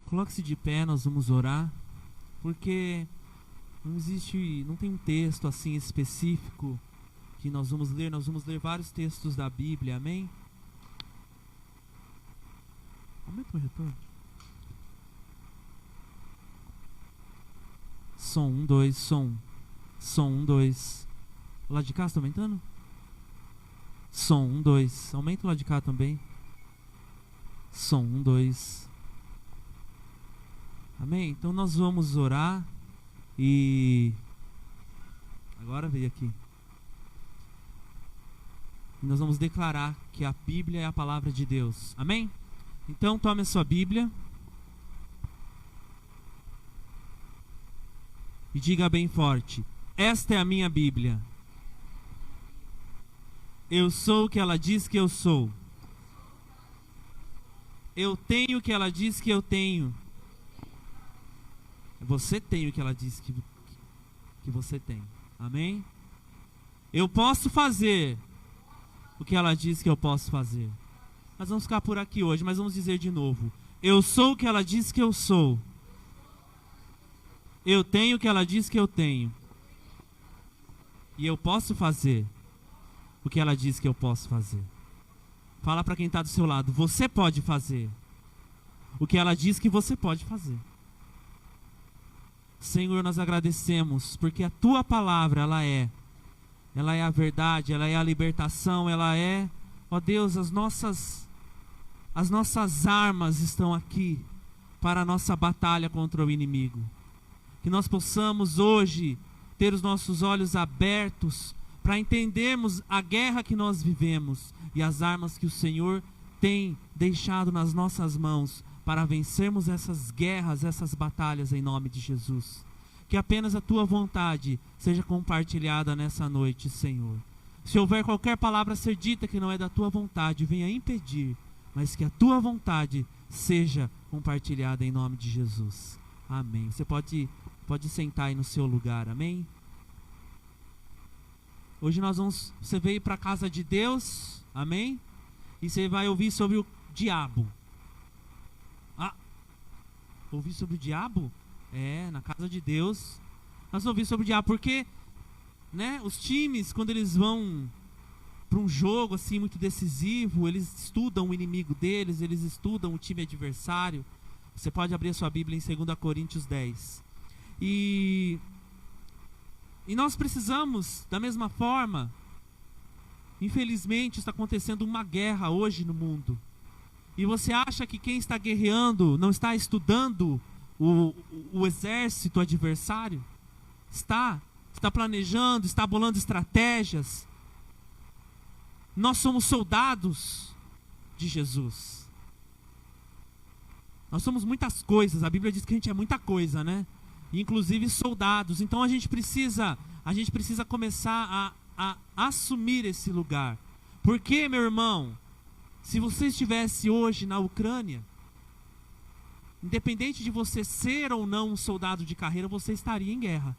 Coloque-se de pé, nós vamos orar, porque não tem um texto assim específico que nós vamos ler vários textos da Bíblia, amém? Aumenta o retorno. Som 1, 2, som 1, 2. O lado de cá está aumentando? Som 1, 2. Aumenta o lado de cá também. Som 1, 2. Amém? Então nós vamos orar e agora veio aqui. E nós vamos declarar que a Bíblia é a palavra de Deus. Amém? Então tome a sua Bíblia e diga bem forte: esta é a minha Bíblia. Eu sou o que ela diz que eu sou. Eu tenho o que ela diz que eu tenho. Você tem o que ela diz que você tem. Amém? Eu posso fazer o que ela diz que eu posso fazer. Nós vamos ficar por aqui hoje, mas vamos dizer de novo: eu sou o que ela diz que eu sou. Eu tenho o que ela diz que eu tenho. E eu posso fazer o que ela diz que eu posso fazer. Fala para quem está do seu lado: você pode fazer o que ela diz que você pode fazer. Senhor, nós agradecemos, porque a Tua palavra, ela é a verdade, ela é a libertação, ela é, ó Deus, as nossas armas estão aqui para a nossa batalha contra o inimigo. Que nós possamos hoje ter os nossos olhos abertos para entendermos a guerra que nós vivemos e as armas que o Senhor tem deixado nas nossas mãos para vencermos essas guerras, essas batalhas em nome de Jesus. Que apenas a Tua vontade seja compartilhada nessa noite, Senhor. Se houver qualquer palavra a ser dita que não é da Tua vontade, venha impedir, mas que a Tua vontade seja compartilhada em nome de Jesus. Amém. Você pode sentar aí no seu lugar, amém? Hoje você veio para a casa de Deus, amém? E você vai ouvir sobre o diabo. Ouvir sobre o diabo? Na casa de Deus nós vamos ouvir sobre o diabo, porque os times, quando eles vão para um jogo assim muito decisivo, eles estudam o inimigo deles, eles estudam o time adversário. Você pode abrir a sua Bíblia em 2 Coríntios 10. E nós precisamos, da mesma forma, infelizmente está acontecendo uma guerra hoje no mundo. E você acha que quem está guerreando não está estudando o exército adversário? Está planejando, está bolando estratégias. Nós somos soldados de Jesus. Nós somos muitas coisas, a Bíblia diz que a gente é muita coisa, né? Inclusive soldados. Então a gente precisa começar a assumir esse lugar. Porque, meu irmão, se você estivesse hoje na Ucrânia, independente de você ser ou não um soldado de carreira, você estaria em guerra.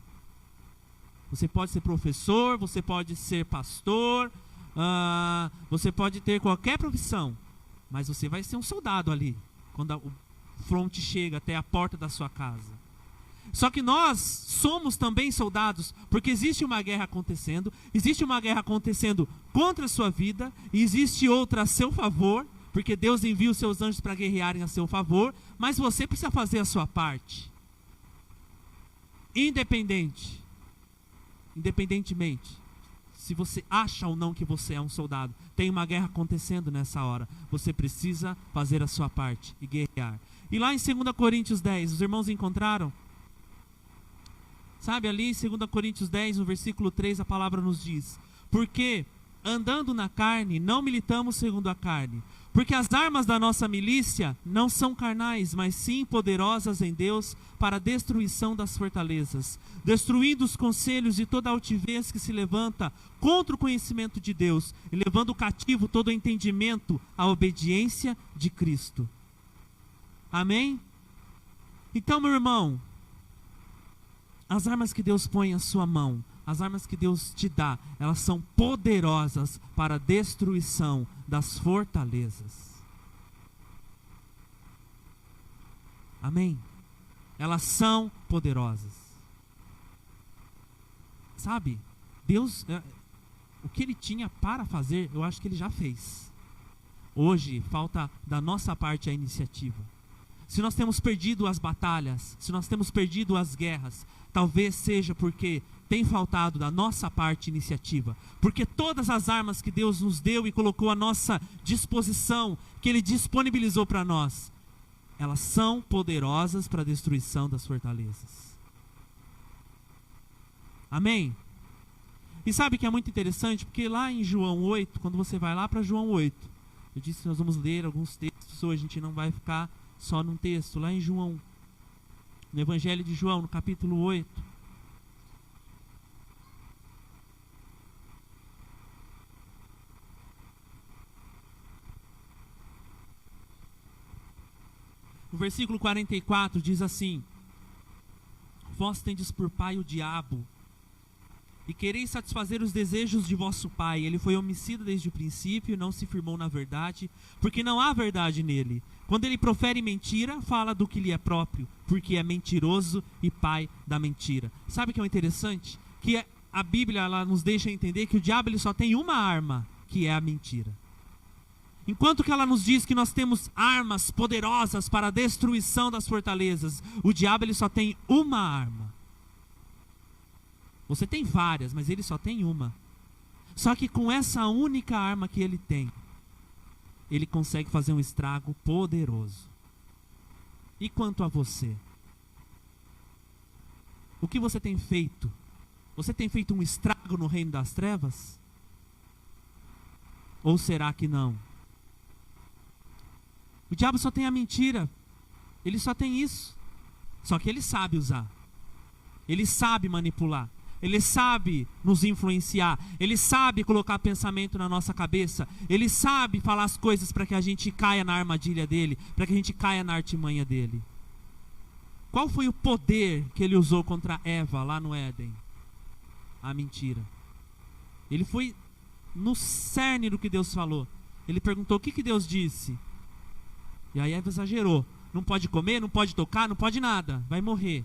Você pode ser professor, você pode ser pastor, você pode ter qualquer profissão, mas você vai ser um soldado ali, quando o fronte chega até a porta da sua casa. Só que nós somos também soldados, porque existe uma guerra acontecendo contra a sua vida, e existe outra a seu favor, porque Deus envia os seus anjos para guerrearem a seu favor, mas você precisa fazer a sua parte. Independentemente, se você acha ou não que você é um soldado, tem uma guerra acontecendo nessa hora, você precisa fazer a sua parte e guerrear. E lá em 2 Coríntios 10, os irmãos encontraram? Sabe, ali em 2 Coríntios 10, no versículo 3, a palavra nos diz: porque andando na carne, não militamos segundo a carne, porque as armas da nossa milícia não são carnais, mas sim poderosas em Deus para a destruição das fortalezas, destruindo os conselhos e toda altivez que se levanta contra o conhecimento de Deus, e levando cativo todo o entendimento à obediência de Cristo. Amém? Então, meu irmão, as armas que Deus põe em sua mão, as armas que Deus te dá, elas são poderosas para a destruição das fortalezas. Amém? Elas são poderosas. Sabe, Deus, o que Ele tinha para fazer, eu acho que Ele já fez. Hoje, falta da nossa parte a iniciativa. Se nós temos perdido as batalhas, se nós temos perdido as guerras, talvez seja porque tem faltado da nossa parte iniciativa. Porque todas as armas que Deus nos deu e colocou à nossa disposição, que Ele disponibilizou para nós, elas são poderosas para a destruição das fortalezas. Amém? E sabe que é muito interessante? Porque lá em João 8, quando você vai lá para João 8, eu disse que nós vamos ler alguns textos hoje, a gente não vai ficar só num texto. Lá em João, no Evangelho de João, no capítulo 8, o versículo 44 diz assim: vós tendes por pai o diabo, e quereis satisfazer os desejos de vosso pai. Ele foi homicida desde o princípio e não se firmou na verdade, porque não há verdade nele. Quando ele profere mentira, fala do que lhe é próprio, porque é mentiroso e pai da mentira. Sabe o que é interessante? Que a Bíblia ela nos deixa entender que o diabo ele só tem uma arma, que é a mentira. Enquanto que ela nos diz que nós temos armas poderosas para a destruição das fortalezas, o diabo ele só tem uma arma. Você tem várias, mas ele só tem uma. Só que com essa única arma que ele tem, ele consegue fazer um estrago poderoso. E quanto a você? O que você tem feito? Você tem feito um estrago no reino das trevas? Ou será que não? O diabo só tem a mentira. Ele só tem isso. Só que ele sabe usar. Ele sabe manipular. Ele sabe nos influenciar. Ele sabe colocar pensamento na nossa cabeça. Ele sabe falar as coisas para que a gente caia na armadilha dele, para que a gente caia na artimanha dele. Qual foi o poder que ele usou contra Eva lá no Éden? A mentira. Ele foi no cerne do que Deus falou. Ele perguntou: o que Deus disse? E aí Eva exagerou. Não pode comer, não pode tocar, não pode nada, vai morrer.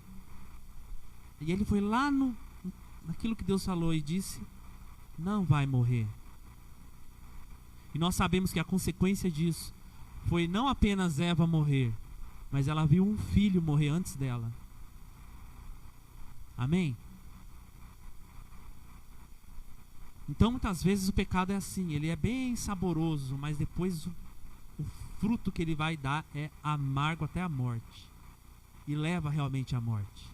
E ele foi lá naquilo que Deus falou e disse: não vai morrer. E nós sabemos que a consequência disso foi não apenas Eva morrer, mas ela viu um filho morrer antes dela. Amém? Então muitas vezes o pecado é assim, ele é bem saboroso, mas depois o fruto que ele vai dar é amargo até a morte. E leva realmente à morte.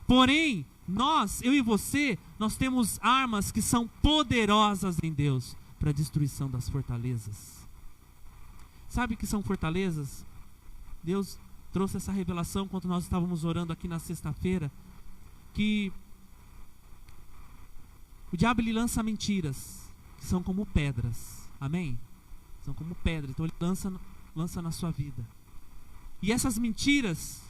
Porém, eu e você, nós temos armas que são poderosas em Deus para a destruição das fortalezas. Sabe o que são fortalezas? Deus trouxe essa revelação quando nós estávamos orando aqui na sexta-feira, que o diabo ele lança mentiras que são como pedras. Amém? São como pedra. Então ele lança na sua vida. E essas mentiras,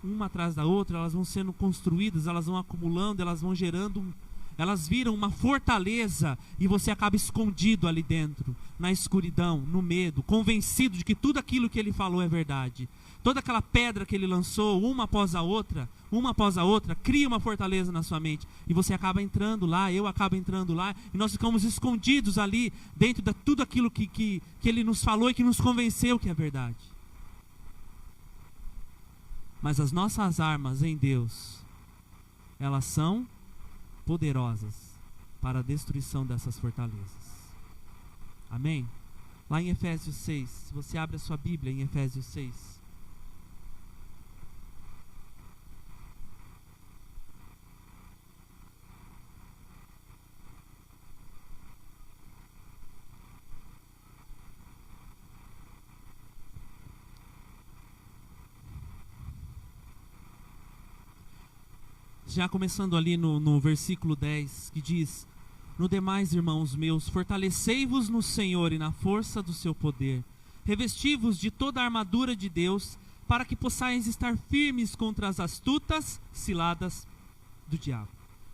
uma atrás da outra, elas vão sendo construídas, elas vão acumulando, elas vão gerando, elas viram uma fortaleza e você acaba escondido ali dentro, na escuridão, no medo, convencido de que tudo aquilo que ele falou é verdade. Toda aquela pedra que ele lançou, uma após a outra, cria uma fortaleza na sua mente. E você acaba entrando lá, eu acabo entrando lá, e nós ficamos escondidos ali, dentro de tudo aquilo que ele nos falou e que nos convenceu que é verdade. Mas as nossas armas em Deus, elas são poderosas para a destruição dessas fortalezas. Amém? Lá em Efésios 6, se você abre a sua Bíblia em Efésios 6. Já começando ali no versículo 10, que diz: no demais, irmãos meus, fortalecei-vos no Senhor e na força do seu poder. Revesti-vos de toda a armadura de Deus, para que possais estar firmes contra as astutas ciladas do diabo.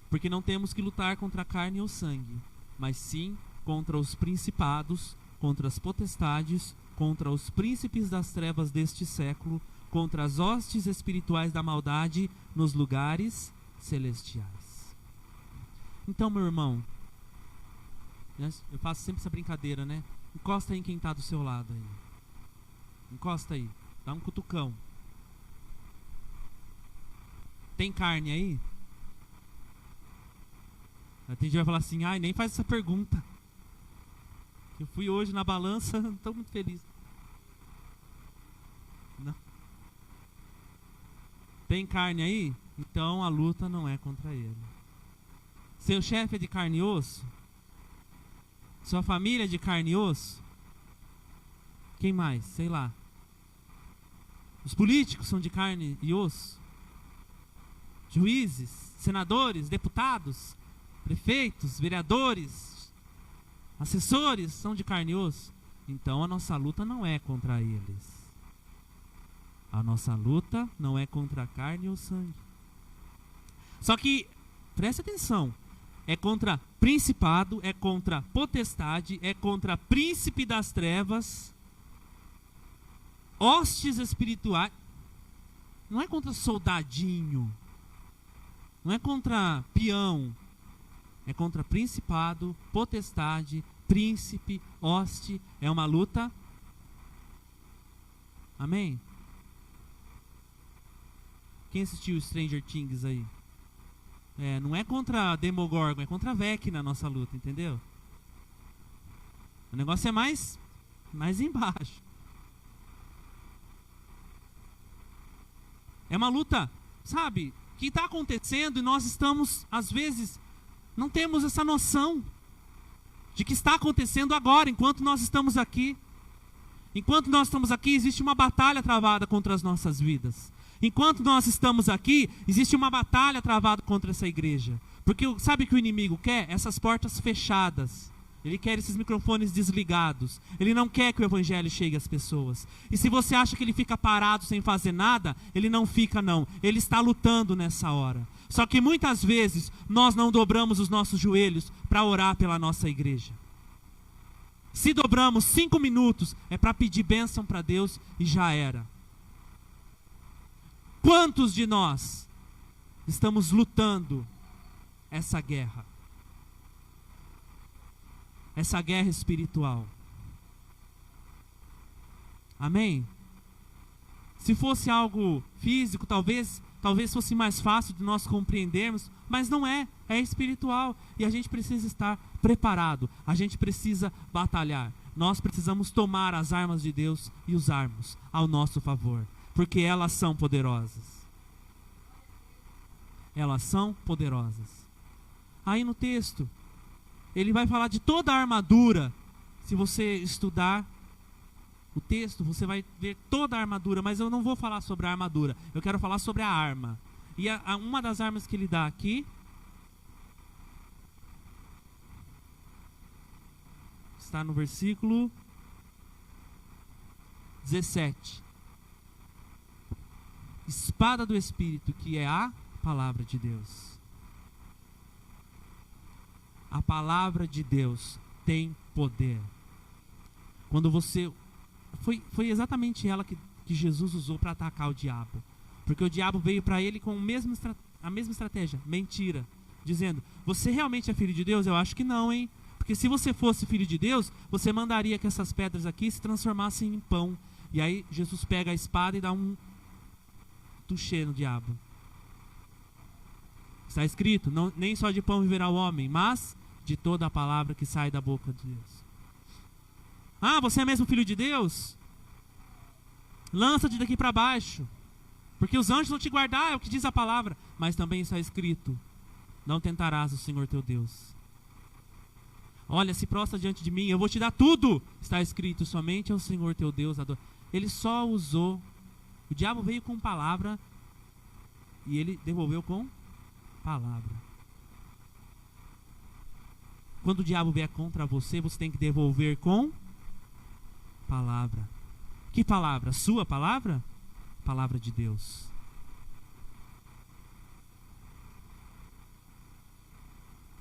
Porque não temos que lutar contra a carne ou sangue, mas sim contra os principados, contra as potestades, contra os príncipes das trevas deste século, contra as hostes espirituais da maldade nos lugares celestiais. Então, meu irmão, eu faço sempre essa brincadeira, né? Encosta aí em quem está do seu lado aí. Encosta aí, dá um cutucão. Tem carne aí? Tem gente que vai falar assim, ai, nem faz essa pergunta. Eu fui hoje na balança, não estou muito feliz. Não. Tem carne aí? Então a luta não é contra ele. Seu chefe é de carne e osso? Sua família é de carne e osso? Quem mais? Sei lá. Os políticos são de carne e osso? Juízes, senadores, deputados, prefeitos, vereadores, assessores são de carne e osso? Então a nossa luta não é contra eles. A nossa luta não é contra a carne ou sangue. Só que, preste atenção, é contra principado, é contra potestade, é contra príncipe das trevas, hostes espirituais. Não é contra soldadinho, não é contra peão, é contra principado, potestade, príncipe, hoste. É uma luta. Amém? Quem assistiu Stranger Things aí? Não é contra Demogorgon, é contra Vecna a nossa luta, entendeu? O negócio é mais embaixo. É uma luta, sabe, que está acontecendo e nós estamos, às vezes, não temos essa noção de que está acontecendo agora, enquanto nós estamos aqui. Enquanto nós estamos aqui, existe uma batalha travada contra as nossas vidas. Enquanto nós estamos aqui, existe uma batalha travada contra essa igreja. Porque sabe o que o inimigo quer? Essas portas fechadas. Ele quer esses microfones desligados. Ele não quer que o evangelho chegue às pessoas. E se você acha que ele fica parado sem fazer nada, ele não fica não. Ele está lutando nessa hora. Só que muitas vezes nós não dobramos os nossos joelhos para orar pela nossa igreja. Se dobramos 5 minutos, é para pedir bênção para Deus e já era. Quantos de nós estamos lutando essa guerra? Essa guerra espiritual. Amém? Se fosse algo físico, talvez fosse mais fácil de nós compreendermos, mas não é, é espiritual. E a gente precisa estar preparado, a gente precisa batalhar. Nós precisamos tomar as armas de Deus e usarmos ao nosso favor, porque elas são poderosas. Elas são poderosas. Aí no texto, ele vai falar de toda a armadura. Se você estudar o texto, você vai ver toda a armadura, mas eu não vou falar sobre a armadura. Eu quero falar sobre a arma. E uma das armas que ele dá aqui está no versículo 17. Espada do Espírito, que é a palavra de Deus. A palavra de Deus tem poder. Quando você... Foi exatamente ela que Jesus usou para atacar o diabo. Porque o diabo veio para ele com a mesma estratégia, mentira. Dizendo, você realmente é filho de Deus? Eu acho que não, hein? Porque se você fosse filho de Deus, você mandaria que essas pedras aqui se transformassem em pão. E aí Jesus pega a espada e dá um tuchê no diabo. Está escrito, não, nem só de pão viverá o homem, mas de toda a palavra que sai da boca de Deus. Ah, você é mesmo filho de Deus? Lança-te daqui para baixo, porque os anjos vão te guardar, é o que diz a palavra. Mas também está escrito, não tentarás o Senhor teu Deus. Olha, se prostra diante de mim, eu vou te dar tudo. Está escrito, somente ao Senhor teu Deus adora. Ele só usou, o diabo veio com palavra e ele devolveu com palavra. Quando o diabo vier contra você, você tem que devolver com palavra. Que palavra? Sua palavra? Palavra de Deus.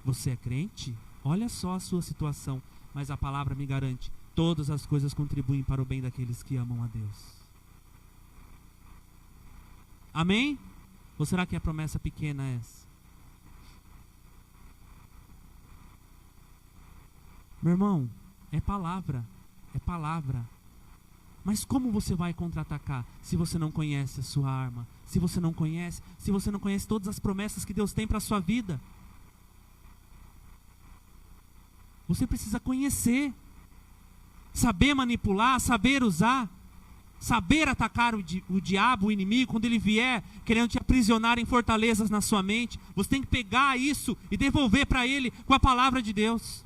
Você é crente? Olha só a sua situação, mas a palavra me garante, todas as coisas contribuem para o bem daqueles que amam a Deus. Amém? Ou será que é promessa pequena essa? Meu irmão, é palavra. É palavra. Mas como você vai contra-atacar se você não conhece a sua arma? Se você não conhece todas as promessas que Deus tem para a sua vida? Você precisa conhecer, saber manipular, saber usar, saber atacar o diabo, o inimigo, quando ele vier querendo te aprisionar em fortalezas na sua mente. Você tem que pegar isso e devolver para ele com a palavra de Deus.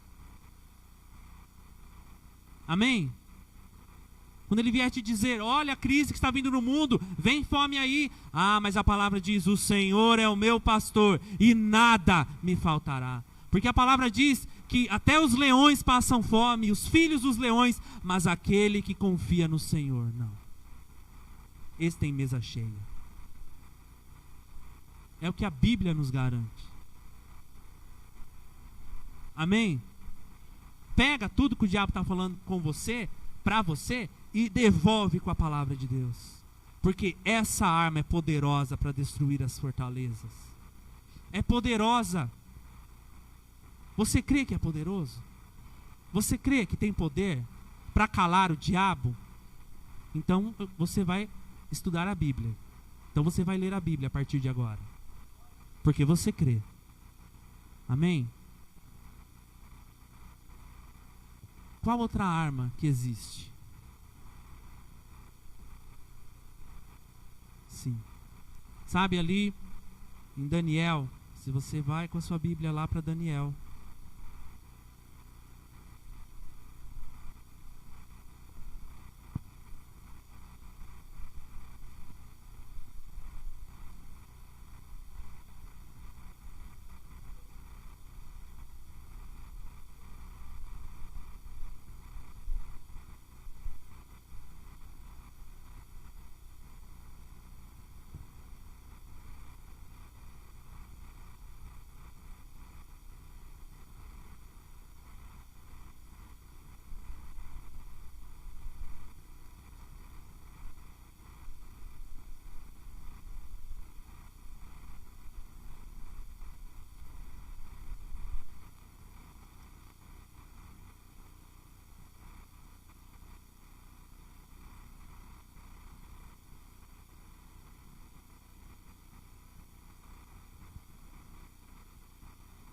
Amém? Quando ele vier te dizer, olha a crise que está vindo no mundo, vem fome aí. Ah, mas a palavra diz, o Senhor é o meu pastor e nada me faltará. Porque a palavra diz que até os leões passam fome, os filhos dos leões, mas aquele que confia no Senhor, não. Esse tem mesa cheia. É o que a Bíblia nos garante. Amém? Pega tudo que o diabo está falando com você, para você, e devolve com a palavra de Deus. Porque essa arma é poderosa para destruir as fortalezas. É poderosa. Você crê que é poderoso? Você crê que tem poder para calar o diabo? Então você vai estudar a Bíblia. Então você vai ler a Bíblia a partir de agora. Porque você crê. Amém? Qual outra arma que existe? Sim. Sabe ali em Daniel, se você vai com a sua Bíblia lá para Daniel.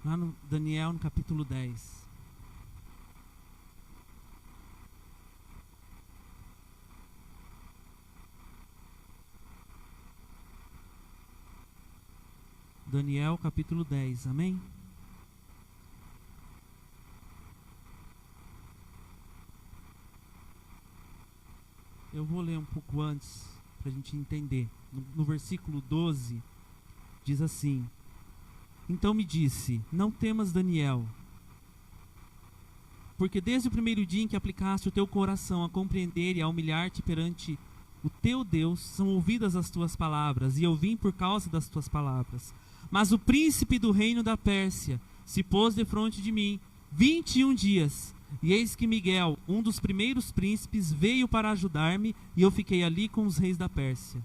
Lá no Daniel, no capítulo 10. Daniel, capítulo 10, amém? Eu vou ler um pouco antes, para a gente entender. No versículo 12, diz assim: então me disse, não temas, Daniel, porque desde o primeiro dia em que aplicaste o teu coração a compreender e a humilhar-te perante o teu Deus, são ouvidas as tuas palavras, e eu vim por causa das tuas palavras. Mas o príncipe do reino da Pérsia se pôs defronte de mim 21 dias, e eis que Miguel, um dos primeiros príncipes, veio para ajudar-me, e eu fiquei ali com os reis da Pérsia.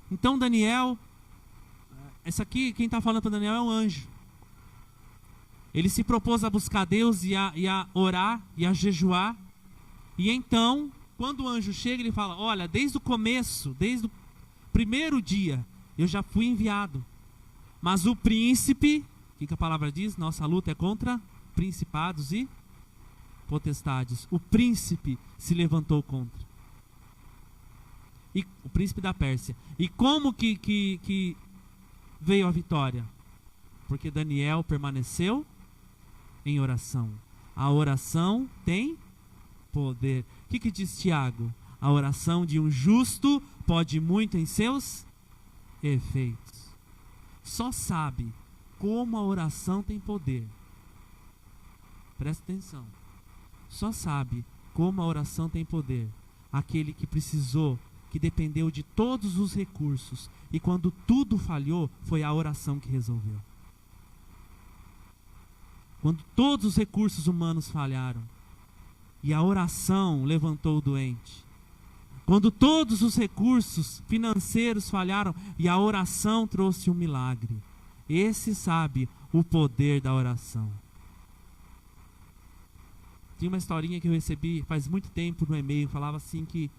Então Daniel, essa aqui, quem está falando para Daniel é um anjo. Ele se propôs a buscar Deus e a orar e a jejuar. E então, quando o anjo chega, ele fala, olha, desde o começo, desde o primeiro dia, eu já fui enviado. Mas o príncipe, o que a palavra diz? Nossa luta é contra principados e potestades. O príncipe se levantou contra. E o príncipe da Pérsia. E como que veio a vitória? Porque Daniel permaneceu em oração. A oração tem poder. O que diz Tiago? A oração de um justo pode muito em seus efeitos. Só sabe como a oração tem poder. Presta atenção. Só sabe como a oração tem poder aquele que precisou, que dependeu de todos os recursos, e quando tudo falhou, foi a oração que resolveu. Quando todos os recursos humanos falharam, e a oração levantou o doente, Quando todos os recursos financeiros falharam e a oração trouxe um milagre. Esse sabe o poder da oração. Tinha uma historinha que eu recebi faz muito tempo no e-mail, falava assim que...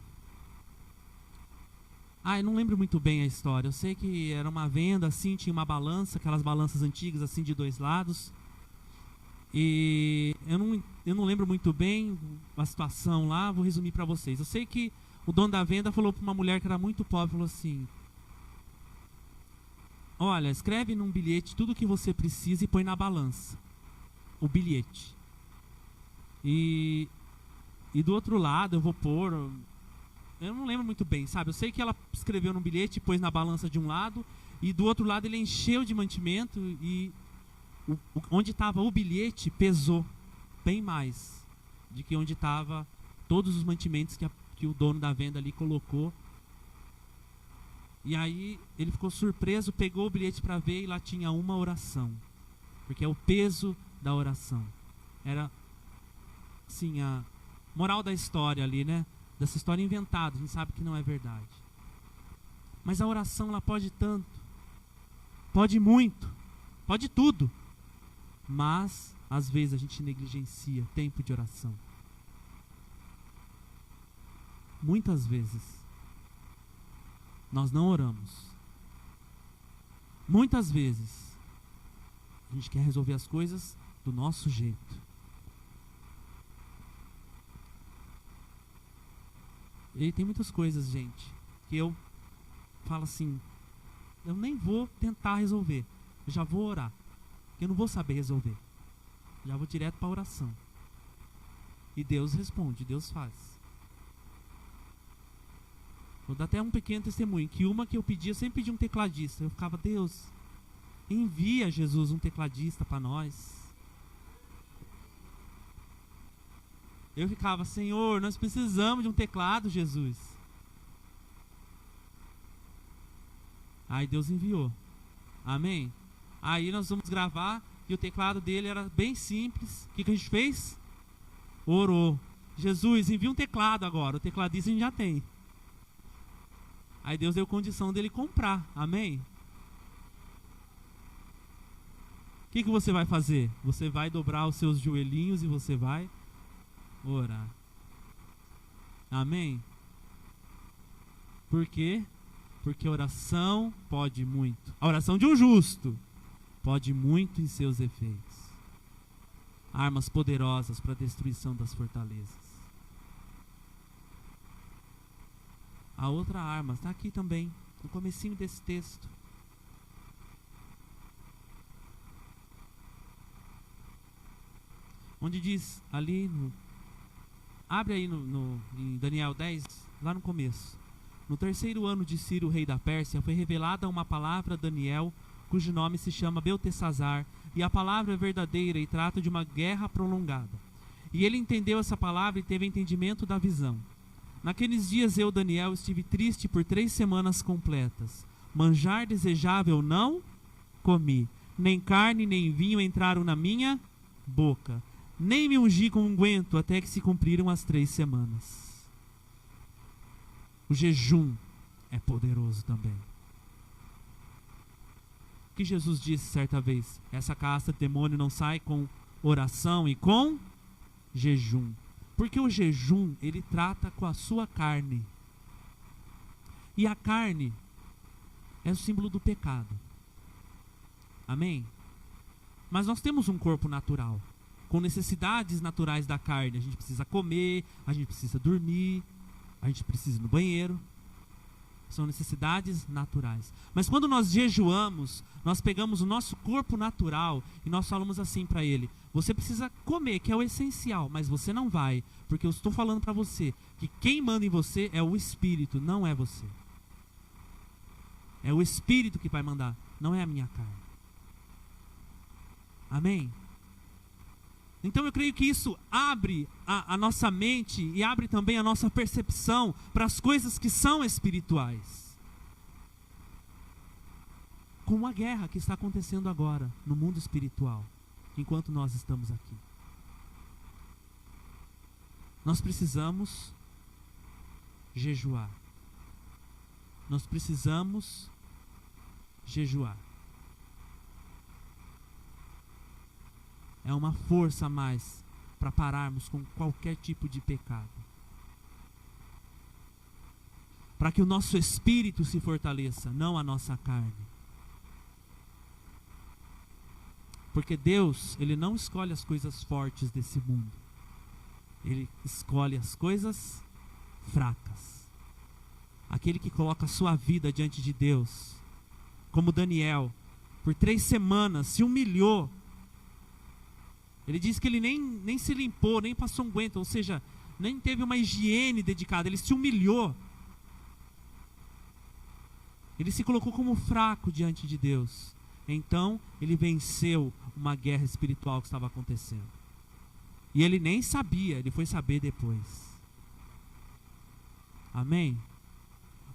eu não lembro muito bem a história. Eu sei que era uma venda assim, tinha uma balança, aquelas balanças antigas assim de 2 lados. E eu não lembro muito bem a situação lá, vou resumir para vocês. Eu sei que o dono da venda falou para uma mulher que era muito pobre, falou assim: olha, escreve num bilhete tudo o que você precisa e põe na balança. O bilhete. E do outro lado eu vou pôr... Eu não lembro muito bem, sabe? Eu sei que ela escreveu num bilhete e pôs na balança de um lado, e do outro lado ele encheu de mantimento, e onde estava o bilhete pesou bem mais do que onde estava todos os mantimentos que o dono da venda ali colocou. E aí ele ficou surpreso, pegou o bilhete para ver e lá tinha uma oração. Porque é o peso da oração. Era, assim, a moral da história ali, né? Dessa história inventada, a gente sabe que não é verdade. Mas a oração, ela pode tanto, pode muito, pode tudo. Mas, às vezes, a gente negligencia tempo de oração. Muitas vezes, nós não oramos. Muitas vezes, a gente quer resolver as coisas do nosso jeito. E tem muitas coisas, gente, que eu falo assim, eu nem vou tentar resolver, eu já vou orar, porque eu não vou saber resolver. Já vou direto para a oração. E Deus responde, Deus faz. Vou dar até um pequeno testemunho, que uma que eu pedia, eu sempre pedi um tecladista. Eu ficava: Deus, envia, Jesus, um tecladista para nós. Eu ficava: Senhor, nós precisamos de um teclado, Jesus. Aí Deus enviou. Amém? Aí nós vamos gravar e o teclado dele era bem simples. O que a gente fez? Orou. Jesus, envia um teclado agora. O tecladista a gente já tem. Aí Deus deu condição dele comprar. Amém? O que você vai fazer? Você vai dobrar os seus joelhinhos e você vai orar. Amém? Por quê? Porque a oração pode muito. A oração de um justo pode muito em seus efeitos. Armas poderosas para a destruição das fortalezas. A outra arma está aqui também, no comecinho desse texto. Onde diz ali, abre aí em Daniel 10, lá no começo. No 3º ano de Ciro, rei da Pérsia, foi revelada uma palavra a Daniel, cujo nome se chama Beltesazar, e a palavra é verdadeira e trata de uma guerra prolongada. E ele entendeu essa palavra e teve entendimento da visão. Naqueles dias eu, Daniel, estive triste por 3 semanas completas. Manjar desejável não comi, nem carne nem vinho entraram na minha boca. Nem me ungi com unguento até que se cumpriram as 3 semanas. O jejum é poderoso também. O que Jesus disse certa vez? Essa casta de demônio não sai com oração e com jejum. Porque o jejum, ele trata com a sua carne. E a carne é o símbolo do pecado. Amém? Mas nós temos um corpo natural, com necessidades naturais da carne. A gente precisa comer, a gente precisa dormir, a gente precisa ir no banheiro. São necessidades naturais. Mas quando nós jejuamos, nós pegamos o nosso corpo natural e nós falamos assim para ele: você precisa comer, que é o essencial, mas você não vai, porque eu estou falando para você que quem manda em você é o Espírito, não é você. É o Espírito que vai mandar, não é a minha carne. Amém? Então eu creio que isso abre a nossa mente e abre também a nossa percepção para as coisas que são espirituais. Como a guerra que está acontecendo agora no mundo espiritual, enquanto nós estamos aqui. Nós precisamos jejuar. Nós precisamos jejuar. É uma força a mais para pararmos com qualquer tipo de pecado. Para que o nosso espírito se fortaleça, não a nossa carne. Porque Deus, Ele não escolhe as coisas fortes desse mundo. Ele escolhe as coisas fracas. Aquele que coloca a sua vida diante de Deus, como Daniel, por 3 semanas se humilhou. Ele diz que ele nem se limpou, nem passou unguento, ou seja, nem teve uma higiene dedicada, ele se humilhou. Ele se colocou como fraco diante de Deus. Então, ele venceu uma guerra espiritual que estava acontecendo. E ele nem sabia, ele foi saber depois. Amém?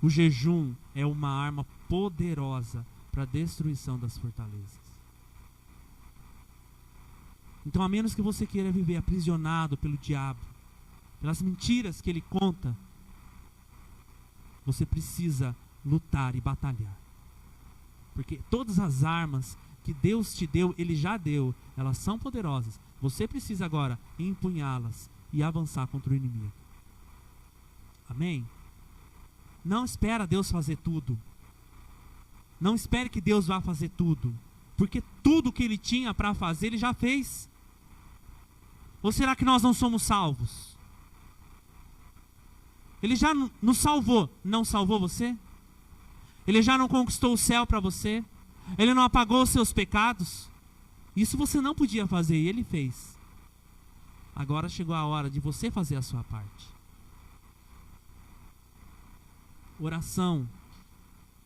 O jejum é uma arma poderosa para a destruição das fortalezas. Então, a menos que você queira viver aprisionado pelo diabo, pelas mentiras que ele conta, você precisa lutar e batalhar. Porque todas as armas que Deus te deu, Ele já deu, elas são poderosas. Você precisa agora empunhá-las e avançar contra o inimigo. Amém? Não espera Deus fazer tudo. Não espere que Deus vá fazer tudo. Porque tudo que Ele tinha para fazer, Ele já fez. Ou será que nós não somos salvos? Ele já nos salvou. Não salvou você? Ele já não conquistou o céu para você? Ele não apagou os seus pecados? Isso você não podia fazer e Ele fez. Agora chegou a hora de você fazer a sua parte. Oração,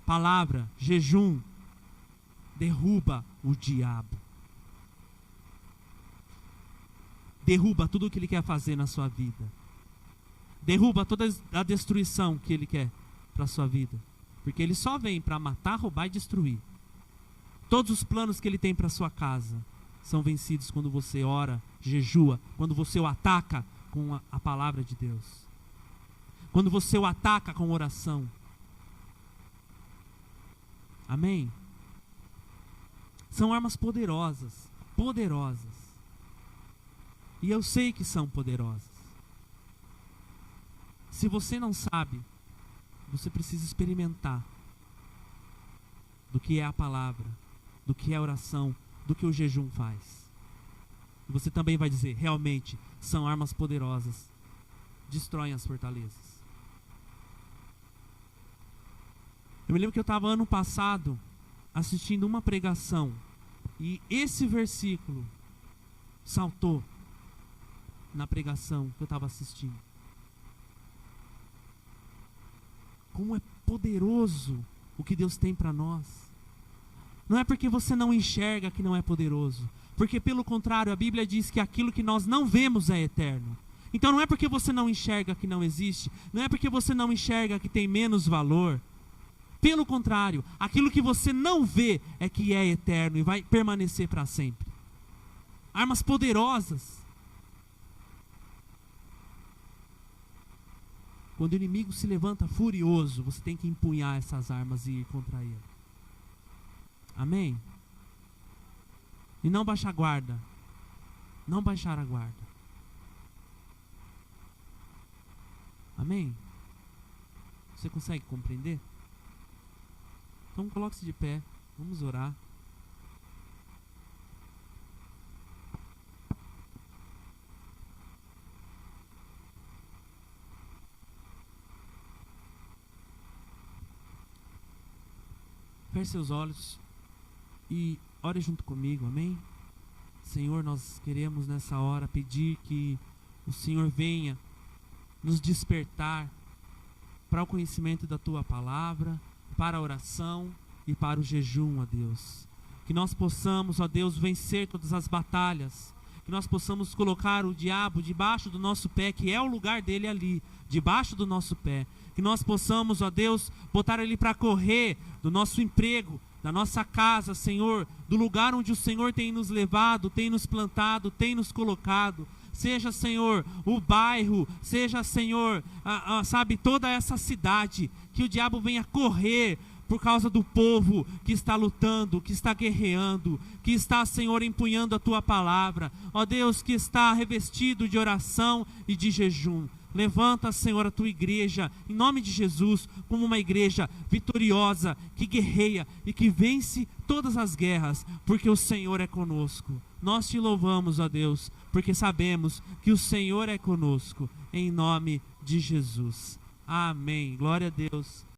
palavra, jejum, derruba o diabo. Derruba tudo o que ele quer fazer na sua vida. Derruba toda a destruição que ele quer para a sua vida. Porque ele só vem para matar, roubar e destruir. Todos os planos que ele tem para a sua casa são vencidos quando você ora, jejua, quando você o ataca com a palavra de Deus. Quando você o ataca com oração. Amém? São armas poderosas, poderosas. E eu sei que são poderosas. Se você não sabe, você precisa experimentar do que é a palavra, do que é a oração, do que o jejum faz. E você também vai dizer, realmente, são armas poderosas, destroem as fortalezas. Eu me lembro que eu estava ano passado assistindo uma pregação e esse versículo saltou na pregação que eu estava assistindo. Como é poderoso o que Deus tem para nós. Não é porque você não enxerga que não é poderoso. Porque pelo contrário, a Bíblia diz que aquilo que nós não vemos é eterno. Então não é porque você não enxerga que não existe. Não é porque você não enxerga que tem menos valor. Pelo contrário, aquilo que você não vê é que é eterno e vai permanecer para sempre. Armas poderosas. Quando o inimigo se levanta furioso, você tem que empunhar essas armas e ir contra ele. Amém? E não baixar a guarda. Não baixar a guarda. Amém? Você consegue compreender? Então coloque-se de pé. Vamos orar. Feche seus olhos e ore junto comigo, amém? Senhor, nós queremos nessa hora pedir que o Senhor venha nos despertar para o conhecimento da Tua palavra, para a oração e para o jejum, ó Deus. Que nós possamos, ó Deus, vencer todas as batalhas. Que nós possamos colocar o diabo debaixo do nosso pé, que é o lugar dele ali, debaixo do nosso pé. Que nós possamos, ó Deus, botar ele para correr do nosso emprego, da nossa casa, Senhor, do lugar onde o Senhor tem nos levado, tem nos plantado, tem nos colocado. seja, Senhor, o bairro, seja, Senhor, sabe, toda essa cidade, que o diabo venha correr por causa do povo que está lutando, que está guerreando, que está, Senhor, empunhando a Tua palavra, ó Deus, que está revestido de oração e de jejum. Levanta, Senhor, a Tua igreja, em nome de Jesus, como uma igreja vitoriosa, que guerreia e que vence todas as guerras, porque o Senhor é conosco. Nós Te louvamos, ó Deus, porque sabemos que o Senhor é conosco, em nome de Jesus. Amém. Glória a Deus.